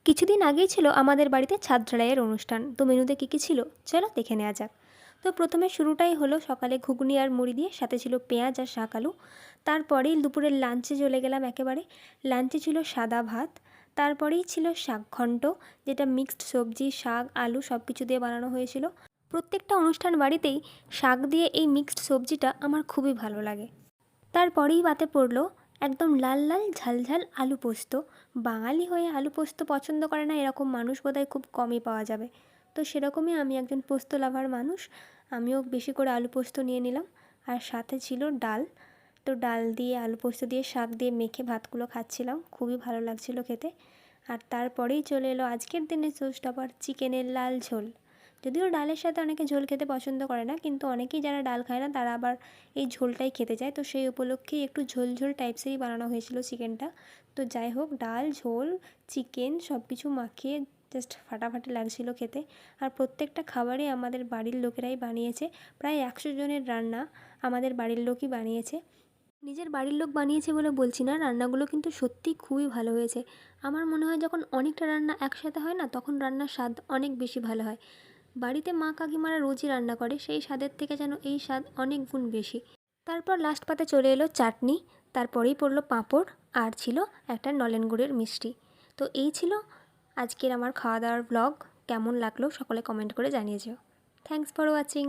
কিছুদিন আগেই ছিল আমাদের বাড়িতে ছাদ ঢালাইয়ের অনুষ্ঠান। তো মেনুতে কী কী ছিল চলো দেখে নেওয়া যাক। তো প্রথমে শুরুটাই হলো সকালে ঘুগনি আর মুড়ি দিয়ে, সাথে ছিল পেঁয়াজ আর শাক আলু। তারপরেই দুপুরের লাঞ্চে চলে গেলাম একেবারে। লাঞ্চে ছিল সাদা ভাত, তারপরেই ছিল শাক ঘন্ট, যেটা মিক্সড সবজি শাক আলু সব কিছু দিয়ে বানানো হয়েছিল। প্রত্যেকটা অনুষ্ঠান বাড়িতেই শাক দিয়ে এই মিক্সড সবজিটা আমার খুবই ভালো লাগে। তারপরেই পাতে পড়লো একদম লাল লাল ঝাল ঝাল আলু পোস্ত। বাঙালি হয়ে আলু পোস্ত পছন্দ করে না এরকম মানুষ বোধহয় খুব কমই পাওয়া যাবে। তো সেরকমই আমি একজন পোস্ত লাভার মানুষ, আমিও বেশি করে আলু পোস্ত নিয়ে নিলাম। আর সাথে ছিল ডাল। তো ডাল দিয়ে আলু পোস্ত দিয়ে শাক দিয়ে মেখে ভাতগুলো খাচ্ছিলাম, খুবই ভালো লাগছিল খেতে। আর তারপরেই চলে এলো আজকের দিনের শোস্টপার, চিকেনের লাল ঝোল। যদিও ডালের সাথে অনেকে ঝোল খেতে পছন্দ করে না, কিন্তু অনেকেই যারা ডাল খায় না তারা আবার এই ঝোলটাই খেতে চায়। তো সেই উপলক্ষেই একটু ঝোল ঝোল টাইপসেরই বানানো হয়েছিল চিকেনটা। তো যাই হোক, ডাল ঝোল চিকেন সব কিছু মাখিয়ে জাস্ট ফাটাফাটি লাগছিল খেতে। আর প্রত্যেকটা খাবারই আমাদের বাড়ির লোকেরাই বানিয়েছে। প্রায় 100 জনের রান্না আমাদের বাড়ির লোকই বানিয়েছে। নিজের বাড়ির লোক বানিয়েছে বলে বলছি না, রান্নাগুলো কিন্তু সত্যিই খুবই ভালো হয়েছে। আমার মনে হয় যখন অনেকটা রান্না একসাথে হয় না, তখন রান্নার স্বাদ অনেক বেশি ভালো হয়। বাড়িতে মা কাকিমারা রোজই রান্না করে, সেই স্বাদের থেকে যেন এই স্বাদ অনেক গুণ বেশি। তারপর লাস্ট পাতে চলে এলো চাটনি, তারপরেই পড়লো পাঁপড়, আর ছিল একটা নলেন গুড়ের মিষ্টি। তো এই ছিল আজকের আমার খাওয়া দাওয়ার ব্লগ। কেমন লাগলো সকলে কমেন্ট করে জানিয়ে যেও। Thanks for watching.